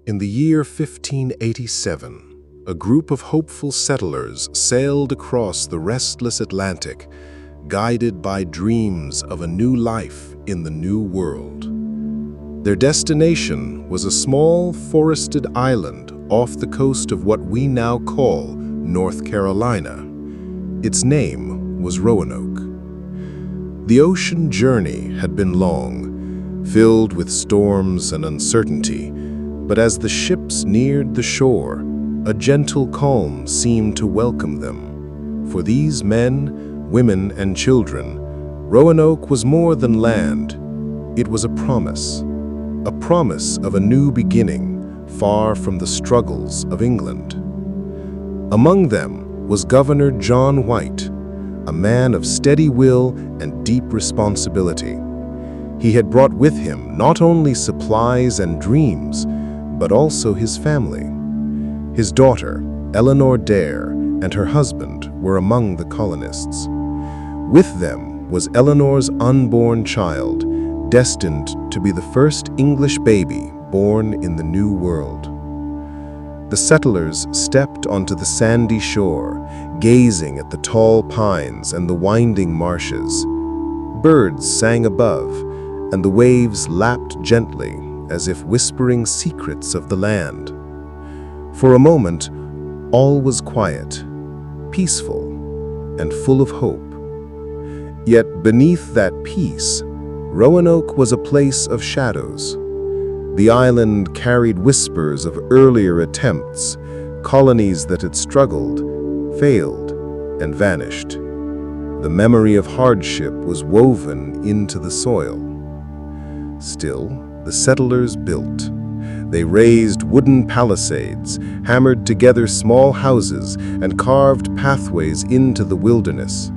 In the year 1587, a group of hopeful settlers sailed across the restless Atlantic, guided by dreams of a new life in the New World. Their destination was a small forested island off the coast of what we now call North Carolina. Its name was Roanoke. The ocean journey had been long, filled with storms and uncertainty, but as the ships neared the shore, a gentle calm seemed to welcome them. For these men, women, and children, Roanoke was more than land. It was a promise of a new beginning, far from the struggles of England. Among them was Governor John White, a man of steady will and deep responsibility. He had brought with him not only supplies and dreams, but also his family. His daughter, Eleanor Dare, and her husband were among the colonists. With them was Eleanor's unborn child, destined to be the first English baby born in the New World. The settlers stepped onto the sandy shore, gazing at the tall pines and the winding marshes. Birds sang above, and the waves lapped gently, as if whispering secrets of the land. For a moment, all was quiet, peaceful, and full of hope. Yet beneath that peace, Roanoke was a place of shadows. The island carried whispers of earlier attempts, colonies that had struggled, failed, and vanished. The memory of hardship was woven into the soil. Still, the settlers built. They raised wooden palisades, hammered together small houses, and carved pathways into the wilderness.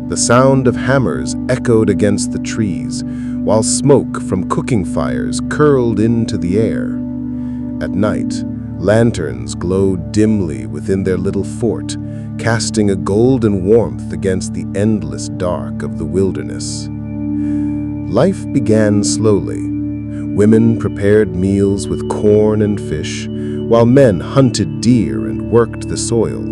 The sound of hammers echoed against the trees, while smoke from cooking fires curled into the air. At night, lanterns glowed dimly within their little fort, casting a golden warmth against the endless dark of the wilderness. Life began slowly. Women prepared meals with corn and fish, while men hunted deer and worked the soil.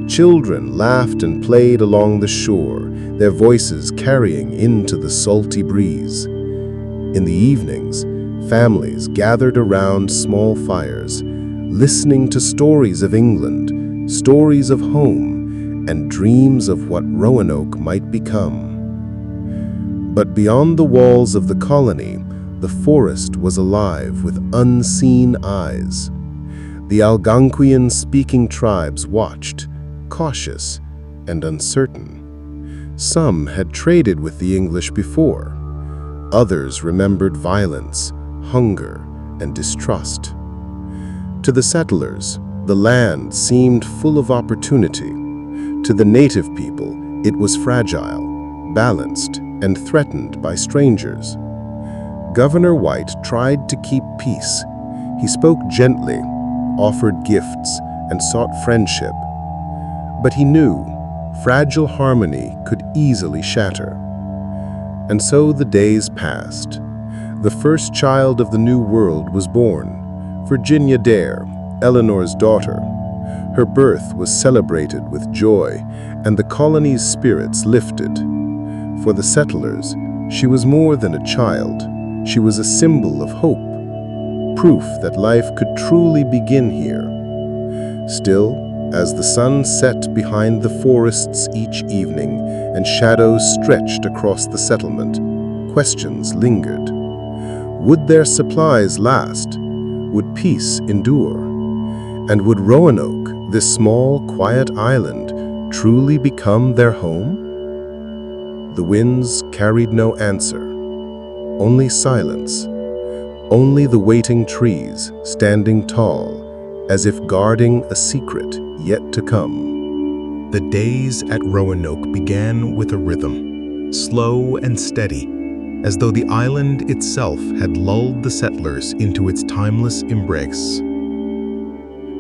Children laughed and played along the shore, their voices carrying into the salty breeze. In the evenings, families gathered around small fires, listening to stories of England, stories of home, and dreams of what Roanoke might become. But beyond the walls of the colony, the forest was alive with unseen eyes. The Algonquian-speaking tribes watched, cautious and uncertain. Some had traded with the English before. Others remembered violence, hunger, and distrust. To the settlers, the land seemed full of opportunity. To the native people, it was fragile, balanced, and threatened by strangers. Governor White tried to keep peace. He spoke gently, offered gifts, and sought friendship. But he knew fragile harmony could easily shatter. And so the days passed. The first child of the New World was born, Virginia Dare, Eleanor's daughter. Her birth was celebrated with joy, and the colony's spirits lifted. For the settlers, she was more than a child. She was a symbol of hope, proof that life could truly begin here. Still, as the sun set behind the forests each evening and shadows stretched across the settlement, questions lingered. Would their supplies last? Would peace endure? And would Roanoke, this small, quiet island, truly become their home? The winds carried no answer. Only silence, only the waiting trees standing tall, as if guarding a secret yet to come. The days at Roanoke began with a rhythm, slow and steady, as though the island itself had lulled the settlers into its timeless embrace.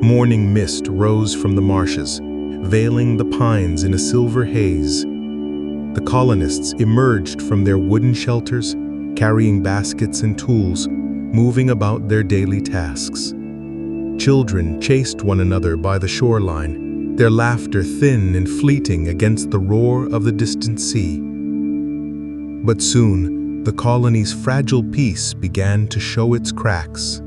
Morning mist rose from the marshes, veiling the pines in a silver haze. The colonists emerged from their wooden shelters, carrying baskets and tools, moving about their daily tasks. Children chased one another by the shoreline, their laughter thin and fleeting against the roar of the distant sea. But soon, the colony's fragile peace began to show its cracks.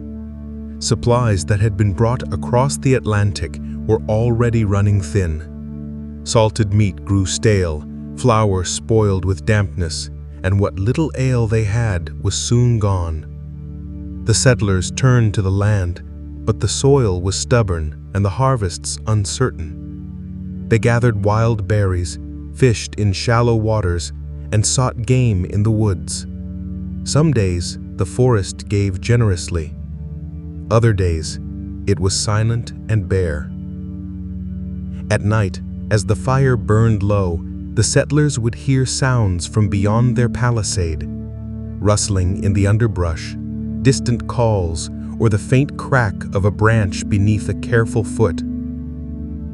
Supplies that had been brought across the Atlantic were already running thin. Salted meat grew stale, flour spoiled with dampness, and what little ale they had was soon gone. The settlers turned to the land, but the soil was stubborn and the harvests uncertain. They gathered wild berries, fished in shallow waters, and sought game in the woods. Some days, the forest gave generously. Other days, it was silent and bare. At night, as the fire burned low, the settlers would hear sounds from beyond their palisade, rustling in the underbrush, distant calls, or the faint crack of a branch beneath a careful foot.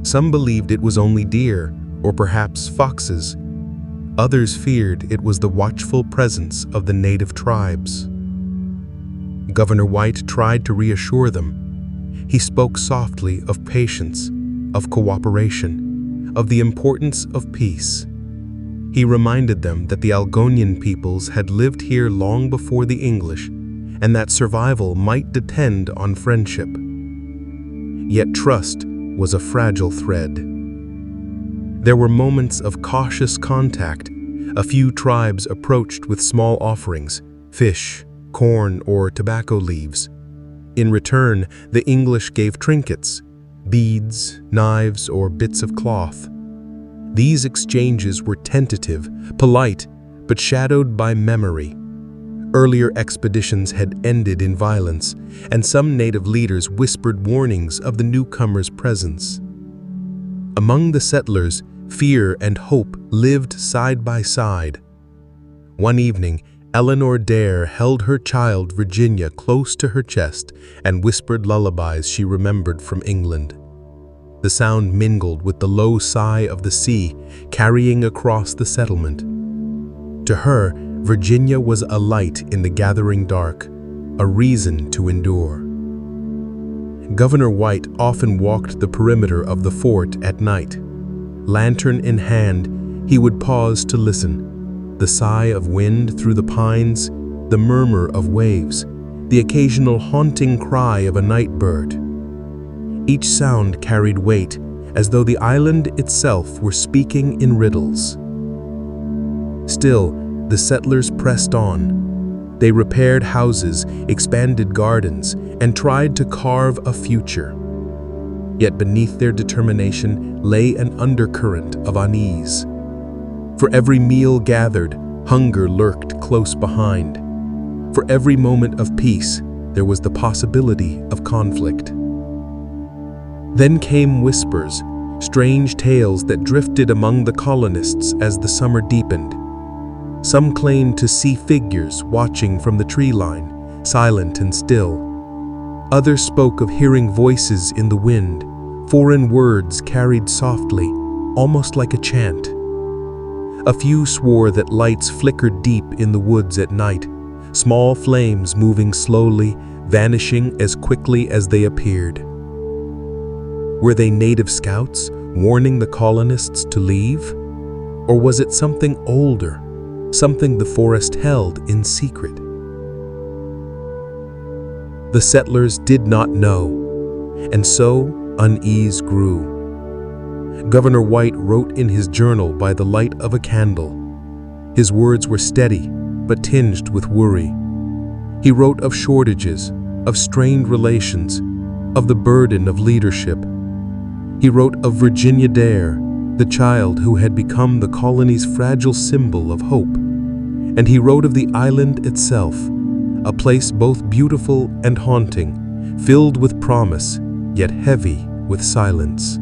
Some believed it was only deer, or perhaps foxes. Others feared it was the watchful presence of the native tribes. Governor White tried to reassure them. He spoke softly of patience, of cooperation, of the importance of peace. He reminded them that the Algonquian peoples had lived here long before the English, and that survival might depend on friendship. Yet trust was a fragile thread. There were moments of cautious contact. A few tribes approached with small offerings, fish, corn, or tobacco leaves. In return, the English gave trinkets, beads, knives, or bits of cloth. These exchanges were tentative, polite, but shadowed by memory. Earlier expeditions had ended in violence, and some native leaders whispered warnings of the newcomers' presence. Among the settlers, fear and hope lived side by side. One evening, Eleanor Dare held her child Virginia close to her chest and whispered lullabies she remembered from England. The sound mingled with the low sigh of the sea, carrying across the settlement. To her, Virginia was a light in the gathering dark, a reason to endure. Governor White often walked the perimeter of the fort at night. Lantern in hand, he would pause to listen. The sigh of wind through the pines, the murmur of waves, the occasional haunting cry of a night bird. Each sound carried weight, as though the island itself were speaking in riddles. Still, the settlers pressed on. They repaired houses, expanded gardens, and tried to carve a future. Yet beneath their determination lay an undercurrent of unease. For every meal gathered, hunger lurked close behind. For every moment of peace, there was the possibility of conflict. Then came whispers, strange tales that drifted among the colonists as the summer deepened. Some claimed to see figures watching from the tree line, silent and still. Others spoke of hearing voices in the wind, foreign words carried softly, almost like a chant. A few swore that lights flickered deep in the woods at night, small flames moving slowly, vanishing as quickly as they appeared. Were they native scouts, warning the colonists to leave? Or was it something older, something the forest held in secret? The settlers did not know, and so unease grew. Governor White wrote in his journal by the light of a candle. His words were steady, but tinged with worry. He wrote of shortages, of strained relations, of the burden of leadership. He wrote of Virginia Dare, the child who had become the colony's fragile symbol of hope. And he wrote of the island itself, a place both beautiful and haunting, filled with promise, yet heavy with silence.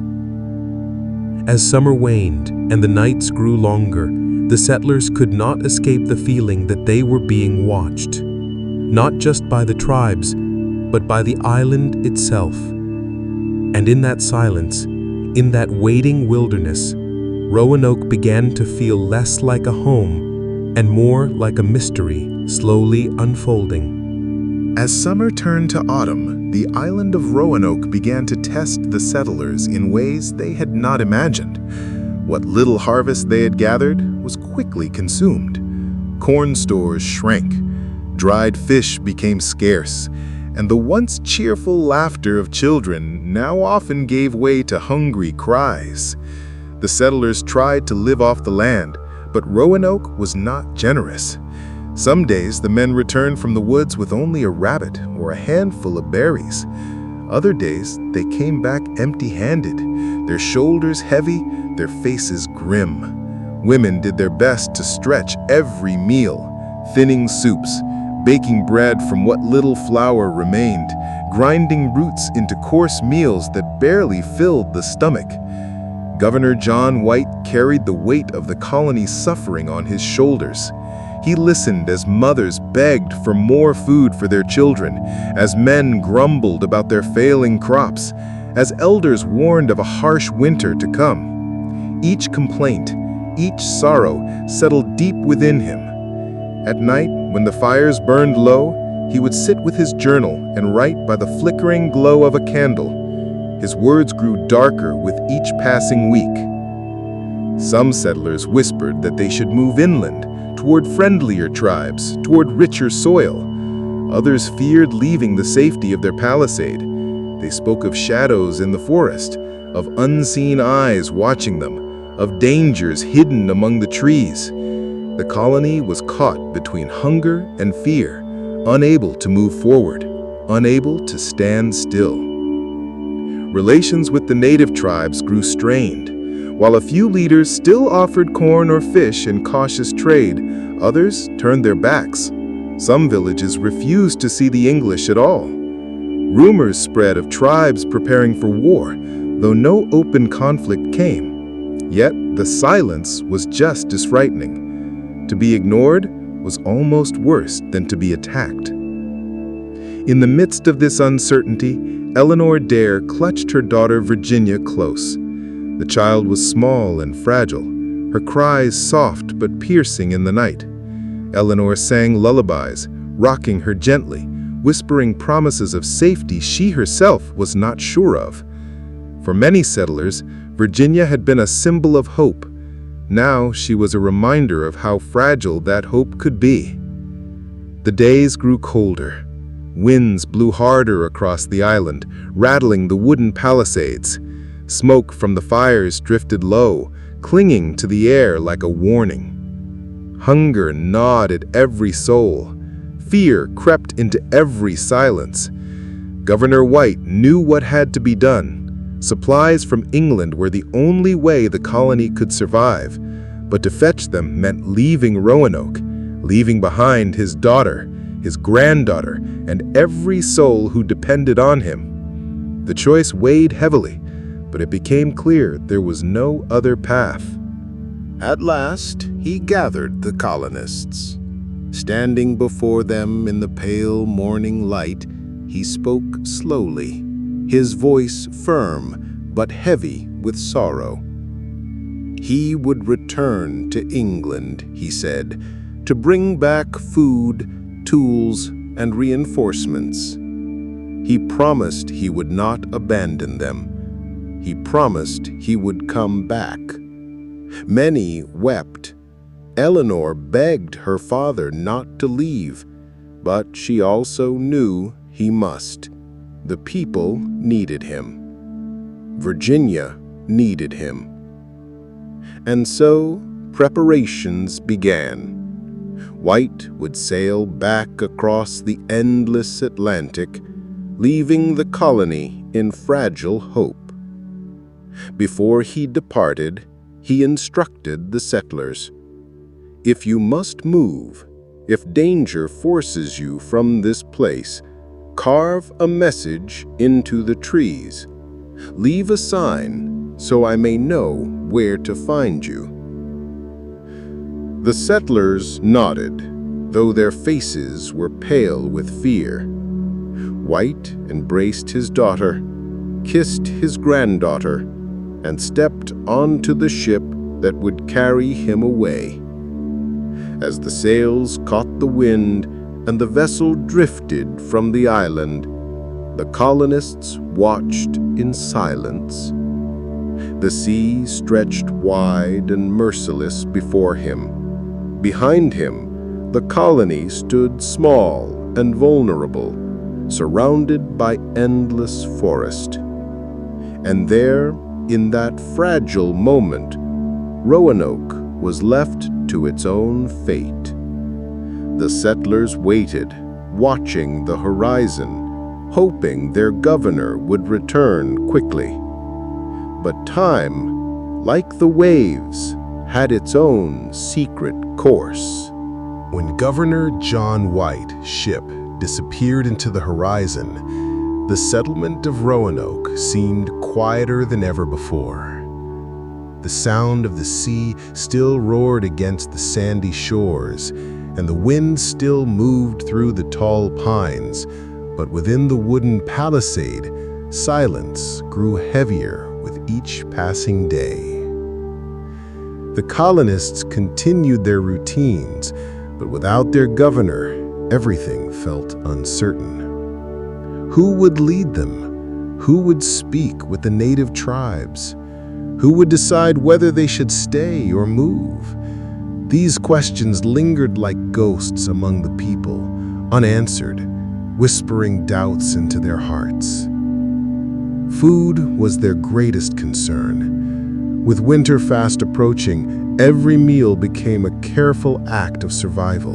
As summer waned and the nights grew longer, the settlers could not escape the feeling that they were being watched, not just by the tribes, but by the island itself. And in that silence, in that waiting wilderness, Roanoke began to feel less like a home and more like a mystery slowly unfolding. As summer turned to autumn, the island of Roanoke began to test the settlers in ways they had not imagined. What little harvest they had gathered was quickly consumed. Corn stores shrank, dried fish became scarce, and the once cheerful laughter of children now often gave way to hungry cries. The settlers tried to live off the land, but Roanoke was not generous. Some days the men returned from the woods with only a rabbit or a handful of berries. Other days they came back empty-handed, their shoulders heavy, their faces grim. Women did their best to stretch every meal, thinning soups, baking bread from what little flour remained, grinding roots into coarse meals that barely filled the stomach. Governor John White carried the weight of the colony's suffering on his shoulders. He listened as mothers begged for more food for their children, as men grumbled about their failing crops, as elders warned of a harsh winter to come. Each complaint, each sorrow settled deep within him. At night, when the fires burned low, he would sit with his journal and write by the flickering glow of a candle. His words grew darker with each passing week. Some settlers whispered that they should move inland, toward friendlier tribes, toward richer soil. Others feared leaving the safety of their palisade. They spoke of shadows in the forest, of unseen eyes watching them, of dangers hidden among the trees. The colony was caught between hunger and fear, unable to move forward, unable to stand still. Relations with the native tribes grew strained. While a few leaders still offered corn or fish in cautious trade, others turned their backs. Some villages refused to see the English at all. Rumors spread of tribes preparing for war, though no open conflict came. Yet the silence was just as frightening. To be ignored was almost worse than to be attacked. In the midst of this uncertainty, Eleanor Dare clutched her daughter Virginia close. The child was small and fragile, her cries soft but piercing in the night. Eleanor sang lullabies, rocking her gently, whispering promises of safety she herself was not sure of. For many settlers, Virginia had been a symbol of hope. Now she was a reminder of how fragile that hope could be. The days grew colder. Winds blew harder across the island, rattling the wooden palisades. Smoke from the fires drifted low, clinging to the air like a warning. Hunger gnawed at every soul. Fear crept into every silence. Governor White knew what had to be done. Supplies from England were the only way the colony could survive, but to fetch them meant leaving Roanoke, leaving behind his daughter, his granddaughter, and every soul who depended on him. The choice weighed heavily, but it became clear there was no other path. At last, he gathered the colonists. Standing before them in the pale morning light, he spoke slowly, his voice firm but heavy with sorrow. He would return to England, he said, to bring back food, tools, and reinforcements. He promised he would not abandon them. He promised he would come back. Many wept. Eleanor begged her father not to leave, but she also knew he must. The people needed him. Virginia needed him. And so preparations began. White would sail back across the endless Atlantic, leaving the colony in fragile hope. Before he departed, he instructed the settlers, "If you must move, if danger forces you from this place, carve a message into the trees. Leave a sign so I may know where to find you." The settlers nodded, though their faces were pale with fear. White embraced his daughter, kissed his granddaughter, and stepped onto the ship that would carry him away. As the sails caught the wind, and the vessel drifted from the island. The colonists watched in silence. The sea stretched wide and merciless before him. Behind him, the colony stood small and vulnerable, surrounded by endless forest. And there, in that fragile moment, Roanoke was left to its own fate. The settlers waited, watching the horizon, hoping their governor would return quickly. But time, like the waves, had its own secret course. When Governor John White's ship disappeared into the horizon, the settlement of Roanoke seemed quieter than ever before. The sound of the sea still roared against the sandy shores, and the wind still moved through the tall pines, but within the wooden palisade, silence grew heavier with each passing day. The colonists continued their routines, but without their governor, everything felt uncertain. Who would lead them? Who would speak with the native tribes? Who would decide whether they should stay or move? These questions lingered like ghosts among the people, unanswered, whispering doubts into their hearts. Food was their greatest concern. With winter fast approaching, every meal became a careful act of survival.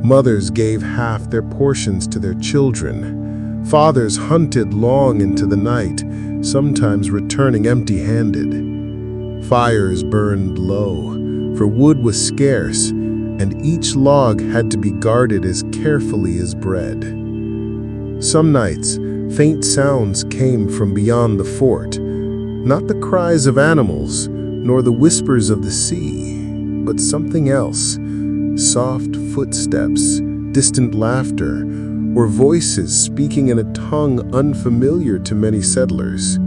Mothers gave half their portions to their children. Fathers hunted long into the night, sometimes returning empty-handed. Fires burned low, for wood was scarce, and each log had to be guarded as carefully as bread. Some nights, faint sounds came from beyond the fort, not the cries of animals, nor the whispers of the sea, but something else, soft footsteps, distant laughter, or voices speaking in a tongue unfamiliar to many settlers.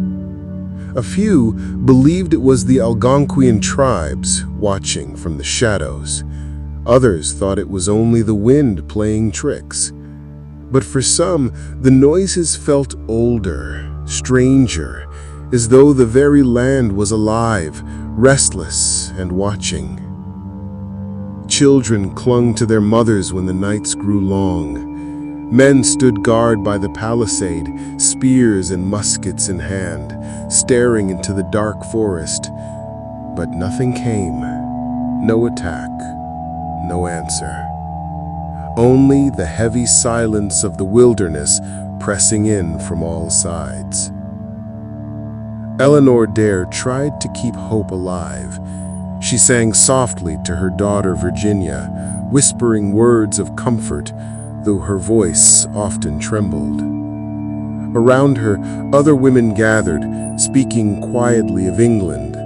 A few believed it was the Algonquian tribes watching from the shadows. Others thought it was only the wind playing tricks. But for some, the noises felt older, stranger, as though the very land was alive, restless, and watching. Children clung to their mothers when the nights grew long. Men stood guard by the palisade, spears and muskets in hand, staring into the dark forest. But nothing came. No attack. No answer. Only the heavy silence of the wilderness pressing in from all sides. Eleanor Dare tried to keep hope alive. She sang softly to her daughter Virginia, whispering words of comfort, though her voice often trembled. Around her, other women gathered, speaking quietly of England,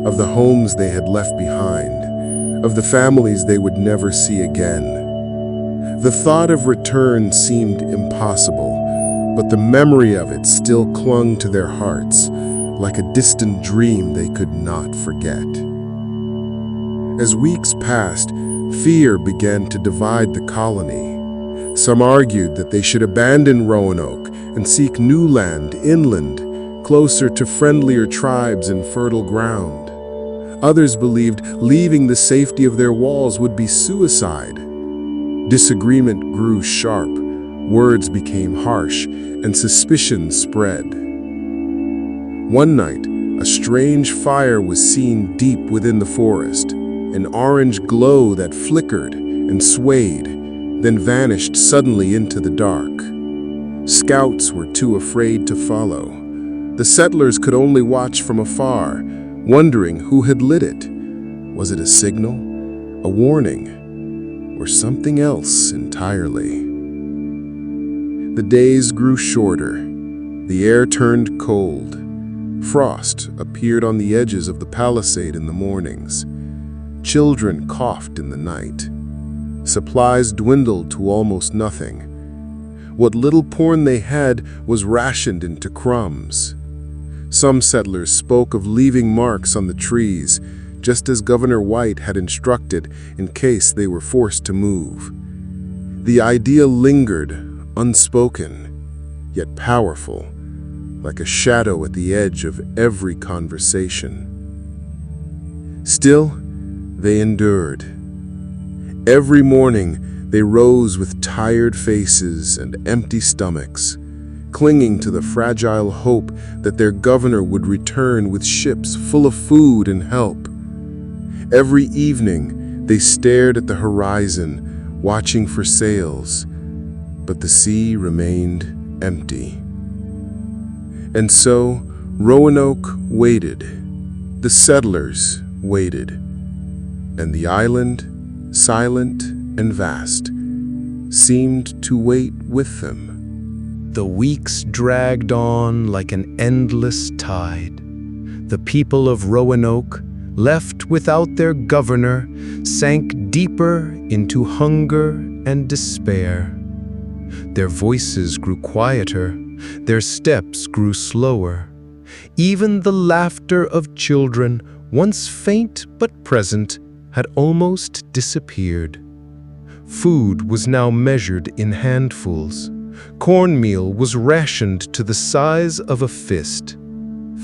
of the homes they had left behind, of the families they would never see again. The thought of return seemed impossible, but the memory of it still clung to their hearts, like a distant dream they could not forget. As weeks passed, fear began to divide the colony. Some argued that they should abandon Roanoke and seek new land inland, closer to friendlier tribes and fertile ground. Others believed leaving the safety of their walls would be suicide. Disagreement grew sharp, words became harsh, and suspicion spread. One night, a strange fire was seen deep within the forest, an orange glow that flickered and swayed, then vanished suddenly into the dark. Scouts were too afraid to follow. The settlers could only watch from afar, wondering who had lit it. Was it a signal, a warning, or something else entirely? The days grew shorter. The air turned cold. Frost appeared on the edges of the palisade in the mornings. Children coughed in the night. Supplies dwindled to almost nothing. What little corn they had was rationed into crumbs. Some settlers spoke of leaving marks on the trees, just as Governor White had instructed in case they were forced to move. The idea lingered, unspoken, yet powerful, like a shadow at the edge of every conversation. Still, they endured. Every morning, they rose with tired faces and empty stomachs, clinging to the fragile hope that their governor would return with ships full of food and help. Every evening, they stared at the horizon, watching for sails, but the sea remained empty. And so, Roanoke waited. The settlers waited. And the island, silent and vast, seemed to wait with them. The weeks dragged on like an endless tide. The people of Roanoke, left without their governor, sank deeper into hunger and despair. Their voices grew quieter, their steps grew slower. Even the laughter of children, once faint but present, had almost disappeared. Food was now measured in handfuls. Cornmeal was rationed to the size of a fist.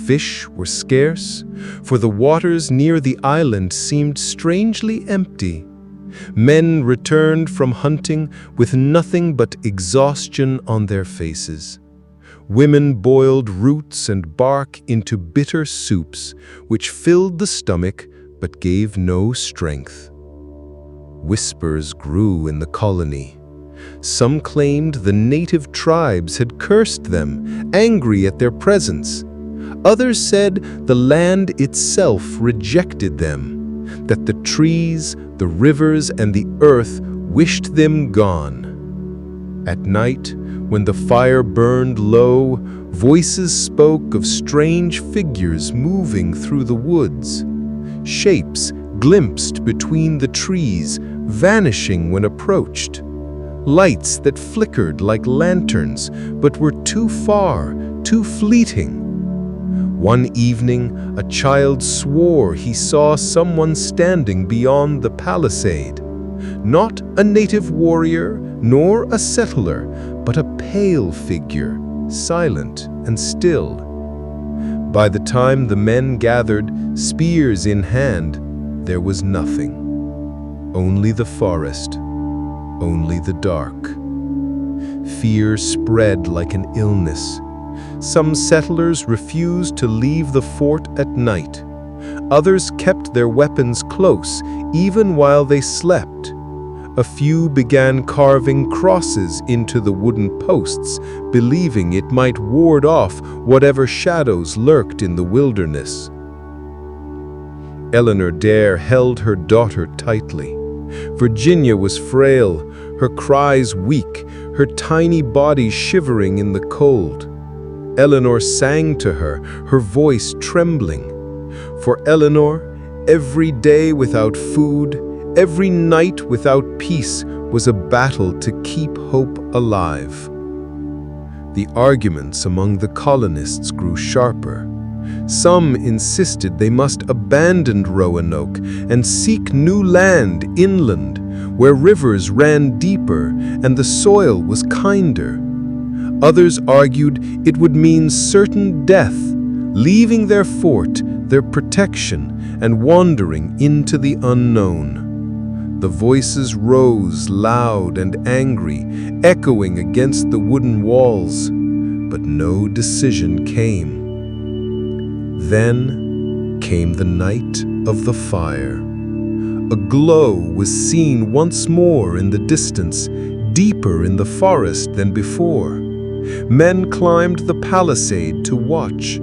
Fish were scarce, for the waters near the island seemed strangely empty. Men returned from hunting with nothing but exhaustion on their faces. Women boiled roots and bark into bitter soups, which filled the stomach but gave no strength. Whispers grew in the colony. Some claimed the native tribes had cursed them, angry at their presence. Others said the land itself rejected them, that the trees, the rivers, and the earth wished them gone. At night, when the fire burned low, voices spoke of strange figures moving through the woods. Shapes glimpsed between the trees, vanishing when approached. Lights that flickered like lanterns, but were too far, too fleeting. One evening, a child swore he saw someone standing beyond the palisade. Not a native warrior, nor a settler, but a pale figure, silent and still. By the time the men gathered, spears in hand, there was nothing. Only the forest, only the dark. Fear spread like an illness. Some settlers refused to leave the fort at night. Others kept their weapons close, even while they slept. A few began carving crosses into the wooden posts, believing it might ward off whatever shadows lurked in the wilderness. Eleanor Dare held her daughter tightly. Virginia was frail, her cries weak, her tiny body shivering in the cold. Eleanor sang to her, her voice trembling. For Eleanor, every day without food, every night without peace was a battle to keep hope alive. The arguments among the colonists grew sharper. Some insisted they must abandon Roanoke and seek new land inland, where rivers ran deeper and the soil was kinder. Others argued it would mean certain death, leaving their fort, their protection, and wandering into the unknown. The voices rose loud and angry, echoing against the wooden walls, but no decision came. Then came the night of the fire. A glow was seen once more in the distance, deeper in the forest than before. Men climbed the palisade to watch.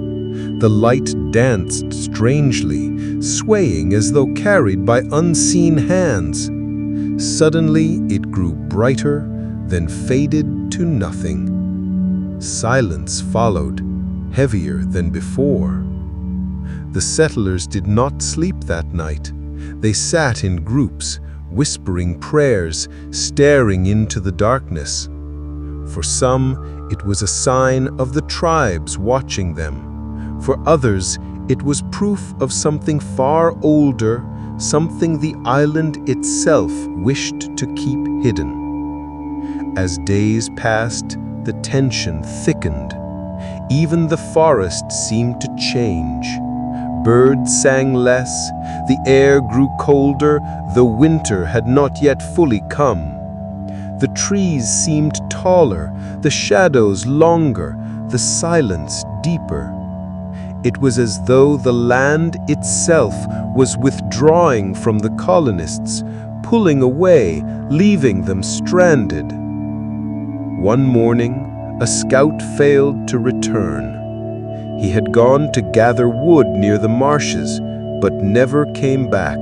The light danced strangely, swaying as though carried by unseen hands. Suddenly it grew brighter, then faded to nothing. Silence followed, heavier than before. The settlers did not sleep that night. They sat in groups, whispering prayers, staring into the darkness. For some, it was a sign of the tribes watching them. For others, it was proof of something far older, something the island itself wished to keep hidden. As days passed, the tension thickened. Even the forest seemed to change. Birds sang less, the air grew colder, the winter had not yet fully come. The trees seemed taller, the shadows longer, the silence deeper. It was as though the land itself was withdrawing from the colonists, pulling away, leaving them stranded. One morning, a scout failed to return. He had gone to gather wood near the marshes, but never came back.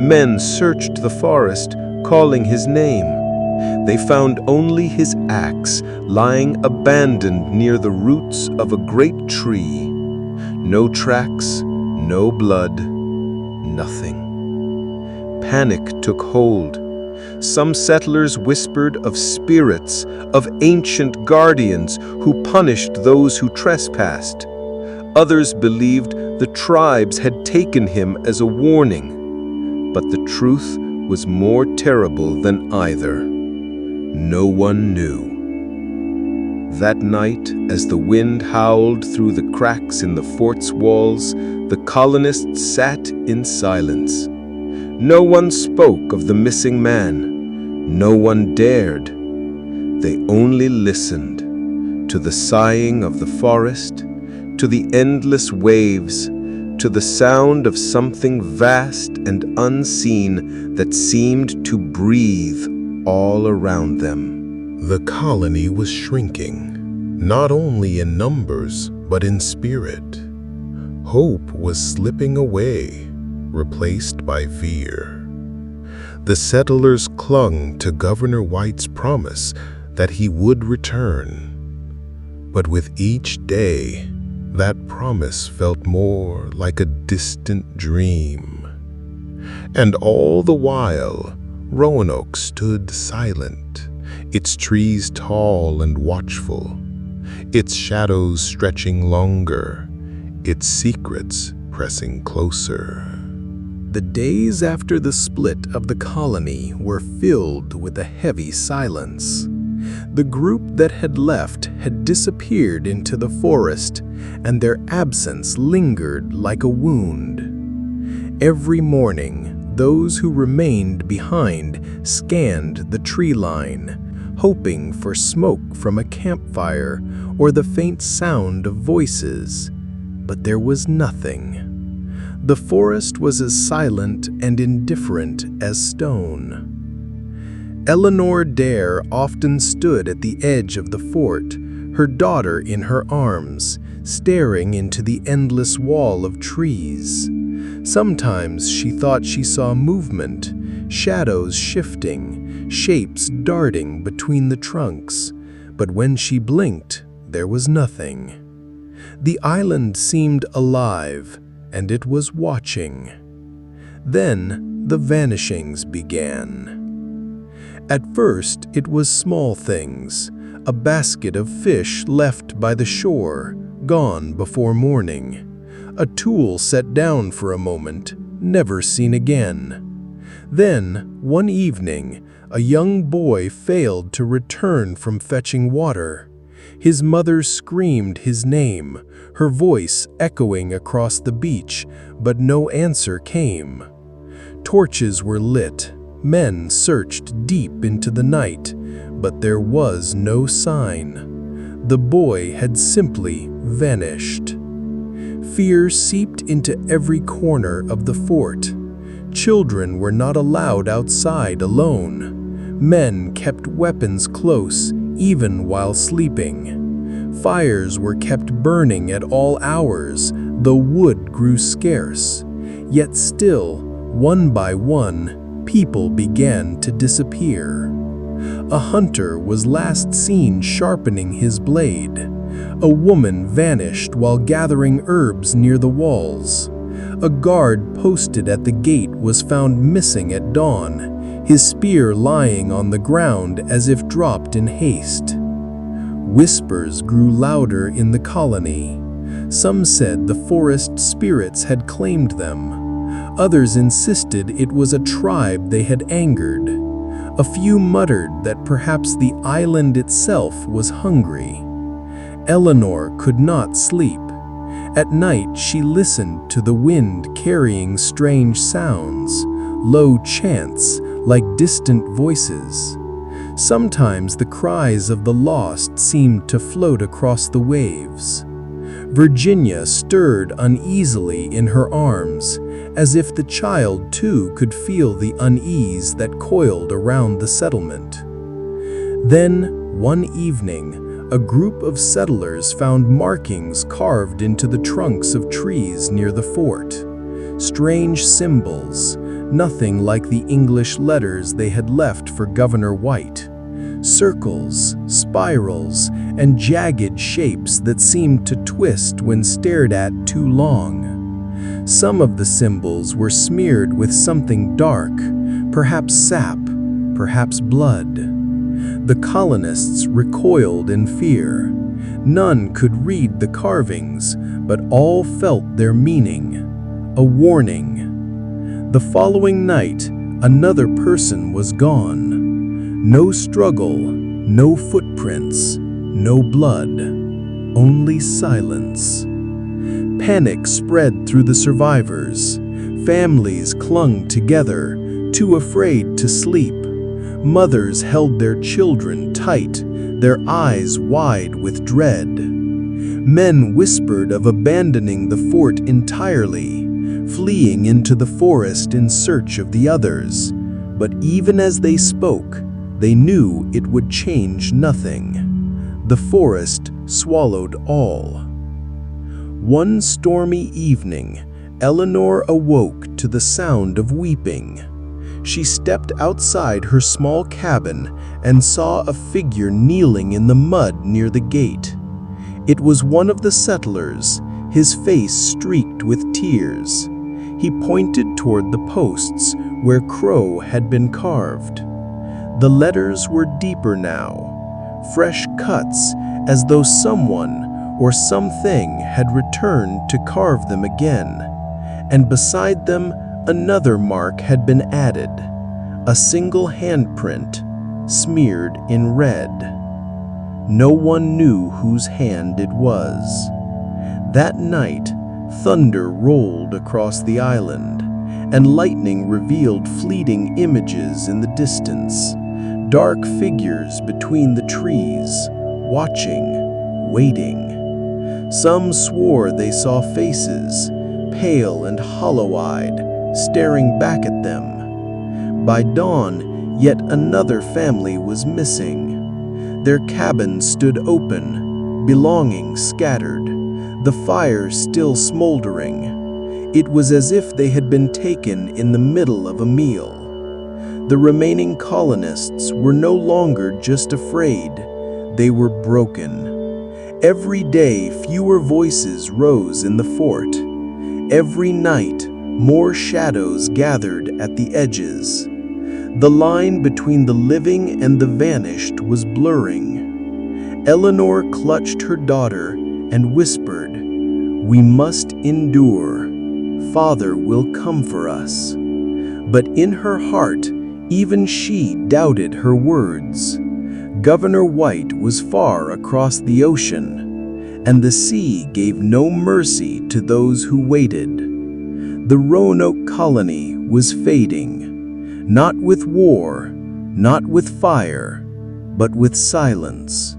Men searched the forest, calling his name. They found only his axe lying abandoned near the roots of a great tree. No tracks, no blood, nothing. Panic took hold. Some settlers whispered of spirits, of ancient guardians who punished those who trespassed. Others believed the tribes had taken him as a warning. But the truth was more terrible than either. No one knew. That night, as the wind howled through the cracks in the fort's walls, the colonists sat in silence. No one spoke of the missing man. No one dared. They only listened to the sighing of the forest, to the endless waves, to the sound of something vast and unseen that seemed to breathe all around them. The colony was shrinking, not only in numbers, but in spirit. Hope was slipping away, replaced by fear. The settlers clung to Governor White's promise that he would return. But with each day, that promise felt more like a distant dream. And all the while, Roanoke stood silent, its trees tall and watchful, its shadows stretching longer, its secrets pressing closer. The days after the split of the colony were filled with a heavy silence. The group that had left had disappeared into the forest, and their absence lingered like a wound. Every morning, those who remained behind scanned the tree line, hoping for smoke from a campfire or the faint sound of voices. But there was nothing. The forest was as silent and indifferent as stone. Eleanor Dare often stood at the edge of the fort, her daughter in her arms, staring into the endless wall of trees. Sometimes she thought she saw movement, shadows shifting, shapes darting between the trunks, but when she blinked, there was nothing. The island seemed alive, and it was watching. Then the vanishings began. At first, it was small things, a basket of fish left by the shore, gone before morning, a tool set down for a moment, never seen again. Then, one evening, a young boy failed to return from fetching water. His mother screamed his name, her voice echoing across the beach, but no answer came. Torches were lit, men searched deep into the night, but there was no sign. The boy had simply vanished. Fear seeped into every corner of the fort. Children were not allowed outside alone. Men kept weapons close, even while sleeping. Fires were kept burning at all hours, though wood grew scarce. Yet still, one by one, people began to disappear. A hunter was last seen sharpening his blade. A woman vanished while gathering herbs near the walls. A guard posted at the gate was found missing at dawn, his spear lying on the ground as if dropped in haste. Whispers grew louder in the colony. Some said the forest spirits had claimed them. Others insisted it was a tribe they had angered. A few muttered that perhaps the island itself was hungry. Eleanor could not sleep. At night she listened to the wind carrying strange sounds, low chants like distant voices. Sometimes the cries of the lost seemed to float across the waves. Virginia stirred uneasily in her arms, as if the child too could feel the unease that coiled around the settlement. Then, one evening, a group of settlers found markings carved into the trunks of trees near the fort. Strange symbols, nothing like the English letters they had left for Governor White. Circles, spirals, and jagged shapes that seemed to twist when stared at too long. Some of the symbols were smeared with something dark, perhaps sap, perhaps blood. The colonists recoiled in fear. None could read the carvings, but all felt their meaning, a warning. The following night, another person was gone. No struggle, no footprints, no blood, only silence. Panic spread through the survivors. Families clung together, too afraid to sleep. Mothers held their children tight, their eyes wide with dread. Men whispered of abandoning the fort entirely, fleeing into the forest in search of the others. But even as they spoke, they knew it would change nothing. The forest swallowed all. One stormy evening, Eleanor awoke to the sound of weeping. She stepped outside her small cabin and saw a figure kneeling in the mud near the gate. It was one of the settlers, his face streaked with tears. He pointed toward the posts where crow had been carved. The letters were deeper now, fresh cuts as though someone or something had returned to carve them again. And beside them, another mark had been added, a single handprint, smeared in red. No one knew whose hand it was. That night, thunder rolled across the island, and lightning revealed fleeting images in the distance, dark figures between the trees, watching, waiting. Some swore they saw faces, pale and hollow-eyed, staring back at them. By dawn, yet another family was missing. Their cabin stood open, belongings scattered, the fire still smoldering. It was as if they had been taken in the middle of a meal. The remaining colonists were no longer just afraid, they were broken. Every day, fewer voices rose in the fort. Every night, more shadows gathered at the edges. The line between the living and the vanished was blurring. Eleanor clutched her daughter and whispered, "We must endure. Father will come for us." But in her heart, even she doubted her words. Governor White was far across the ocean, and the sea gave no mercy to those who waited. The Roanoke Colony was fading, not with war, not with fire, but with silence.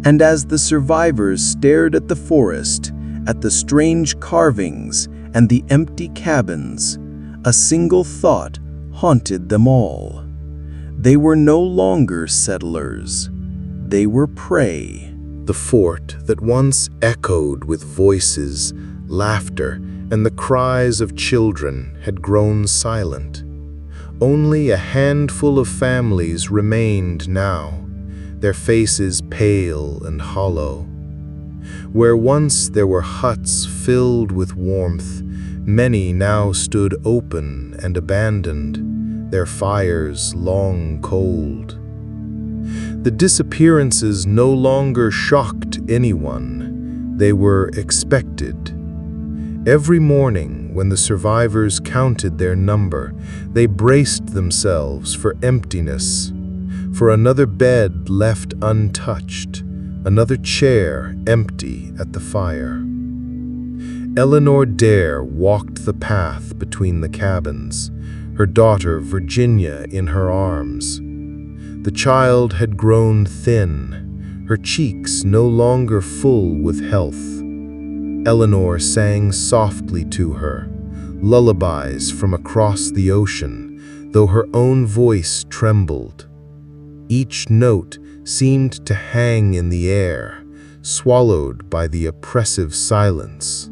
And as the survivors stared at the forest, at the strange carvings and the empty cabins, a single thought haunted them all. They were no longer settlers. They were prey. The fort that once echoed with voices, laughter, and the cries of children had grown silent. Only a handful of families remained now, their faces pale and hollow. Where once there were huts filled with warmth, many now stood open and abandoned, their fires long cold. The disappearances no longer shocked anyone. They were expected. Every morning, when the survivors counted their number, they braced themselves for emptiness, for another bed left untouched, another chair empty at the fire. Eleanor Dare walked the path between the cabins, her daughter Virginia in her arms. The child had grown thin, her cheeks no longer full with health. Eleanor sang softly to her, lullabies from across the ocean, though her own voice trembled. Each note seemed to hang in the air, swallowed by the oppressive silence.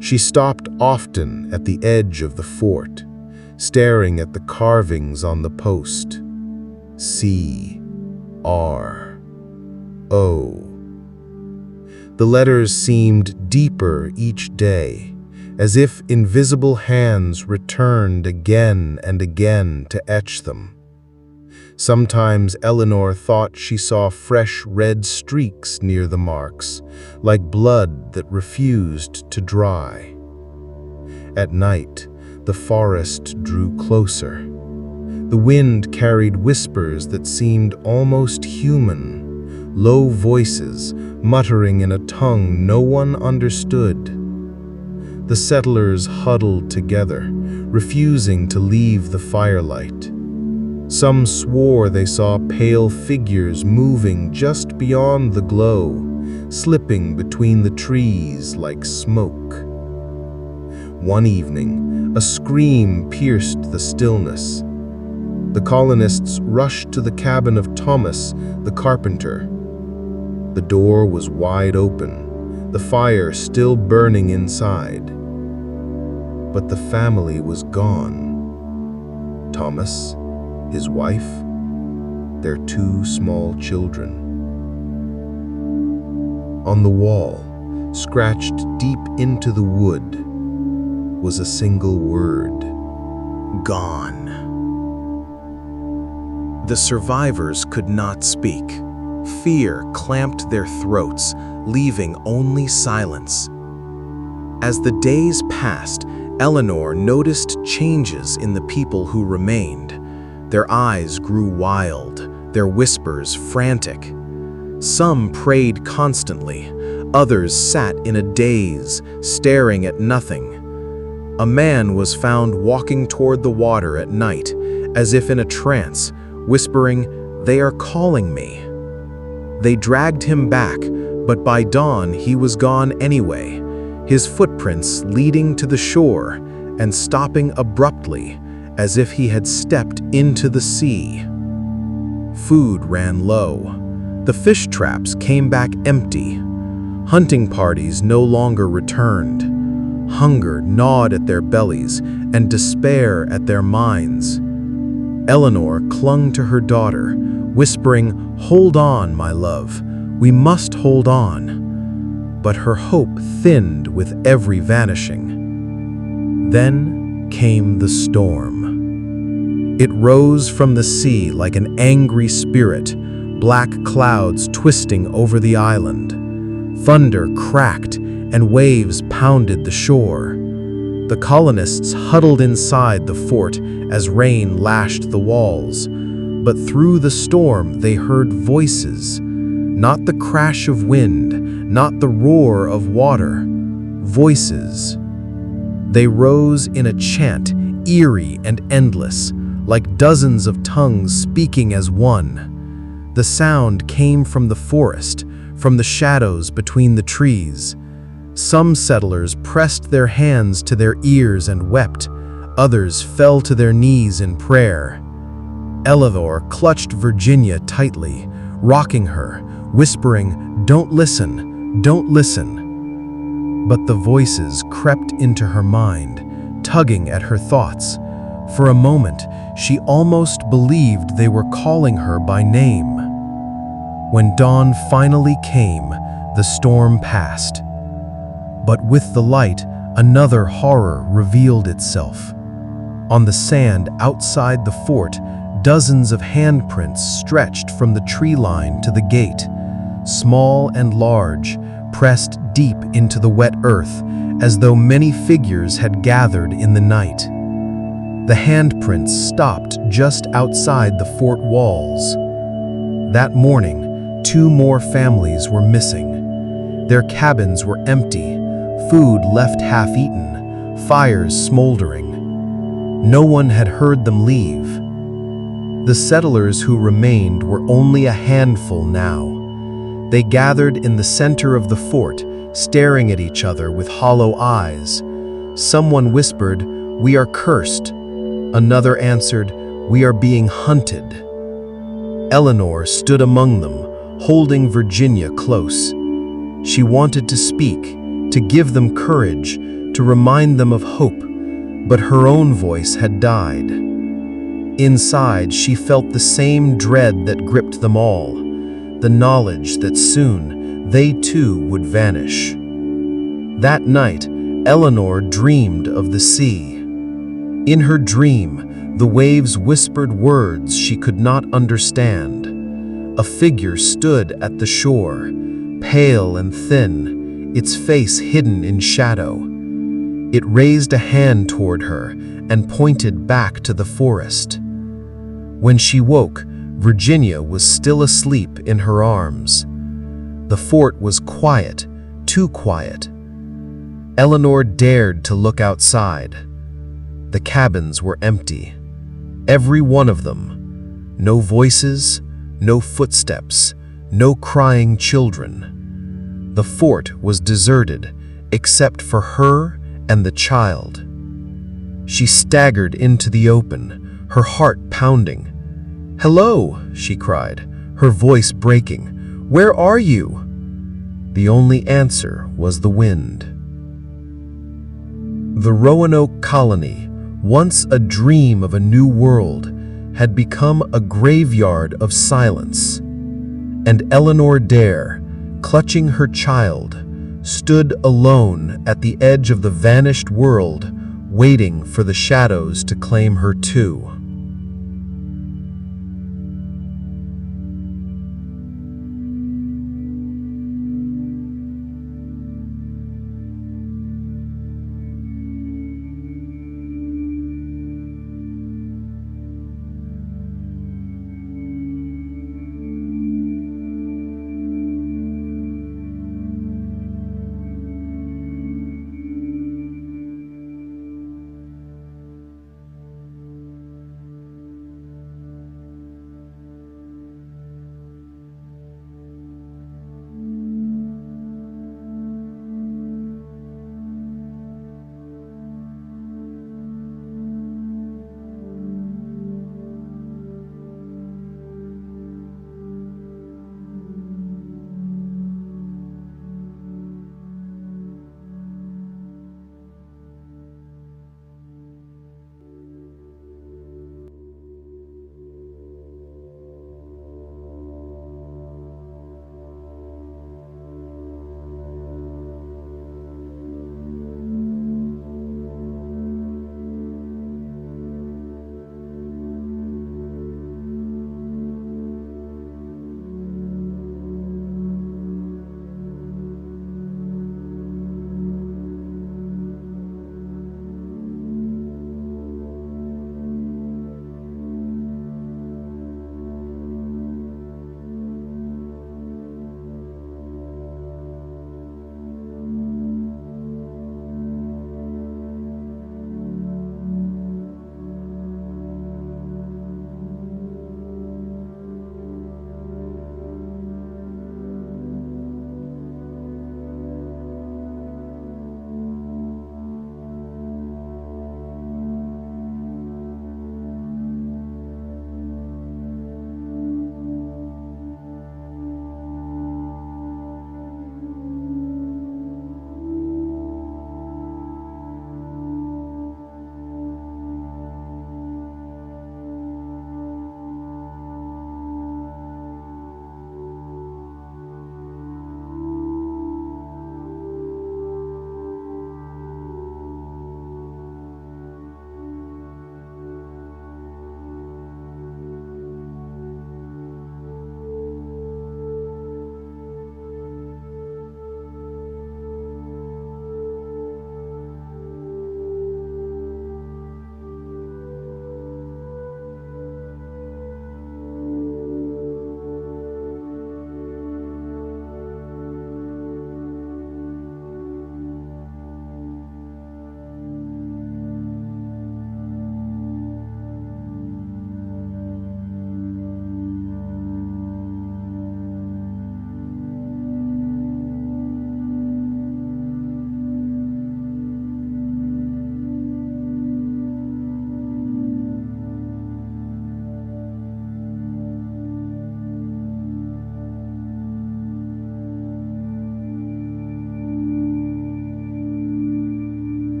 She stopped often at the edge of the fort, staring at the carvings on the post. C-R-O. The letters seemed deeper each day, as if invisible hands returned again and again to etch them. Sometimes Eleanor thought she saw fresh red streaks near the marks, like blood that refused to dry. At night, the forest drew closer. The wind carried whispers that seemed almost human, low voices muttering in a tongue no one understood. The settlers huddled together, refusing to leave the firelight. Some swore they saw pale figures moving just beyond the glow, slipping between the trees like smoke. One evening, a scream pierced the stillness. The colonists rushed to the cabin of Thomas, the carpenter. The door was wide open, the fire still burning inside. But the family was gone. Thomas, his wife, their 2 small children. On the wall, scratched deep into the wood, was a single word: gone. The survivors could not speak. Fear clamped their throats, leaving only silence. As the days passed, Eleanor noticed changes in the people who remained. Their eyes grew wild, their whispers frantic. Some prayed constantly, others sat in a daze, staring at nothing. A man was found walking toward the water at night, as if in a trance, whispering, "They are calling me." They dragged him back, but by dawn he was gone anyway, his footprints leading to the shore and stopping abruptly, as if he had stepped into the sea. Food ran low. The fish traps came back empty. Hunting parties no longer returned. Hunger gnawed at their bellies and despair at their minds. Eleanor clung to her daughter, whispering, "Hold on, my love. We must hold on." But her hope thinned with every vanishing. Then came the storm. It rose from the sea like an angry spirit, black clouds twisting over the island. Thunder cracked and waves pounded the shore. The colonists huddled inside the fort as rain lashed the walls. But through the storm they heard voices, not the crash of wind, not the roar of water. Voices. They rose in a chant, eerie and endless, like dozens of tongues speaking as one. The sound came from the forest, from the shadows between the trees. Some settlers pressed their hands to their ears and wept. Others fell to their knees in prayer. Eleanor clutched Virginia tightly, rocking her, whispering, "Don't listen, don't listen." But the voices crept into her mind, tugging at her thoughts. For a moment, she almost believed they were calling her by name. When dawn finally came, the storm passed. But with the light, another horror revealed itself. On the sand outside the fort, dozens of handprints stretched from the tree line to the gate, small and large, pressed deep into the wet earth, as though many figures had gathered in the night. The handprints stopped just outside the fort walls. That morning, 2 more families were missing. Their cabins were empty, food left half-eaten, fires smoldering. No one had heard them leave. The settlers who remained were only a handful now. They gathered in the center of the fort, staring at each other with hollow eyes. Someone whispered, "We are cursed." Another answered, "We are being hunted." Eleanor stood among them, holding Virginia close. She wanted to speak, to give them courage, to remind them of hope, but her own voice had died. Inside, she felt the same dread that gripped them all, the knowledge that soon they too would vanish. That night, Eleanor dreamed of the sea. In her dream, the waves whispered words she could not understand. A figure stood at the shore, pale and thin, its face hidden in shadow. It raised a hand toward her and pointed back to the forest. When she woke, Virginia was still asleep in her arms. The fort was quiet, too quiet. Eleanor dared to look outside. The cabins were empty, every one of them. No voices, no footsteps, no crying children. The fort was deserted, except for her and the child. She staggered into the open, her heart pounding. "Hello," she cried, her voice breaking. "Where are you?" The only answer was the wind. The Roanoke Colony, once a dream of a new world, had become a graveyard of silence. And Eleanor Dare, clutching her child, stood alone at the edge of the vanished world, waiting for the shadows to claim her too.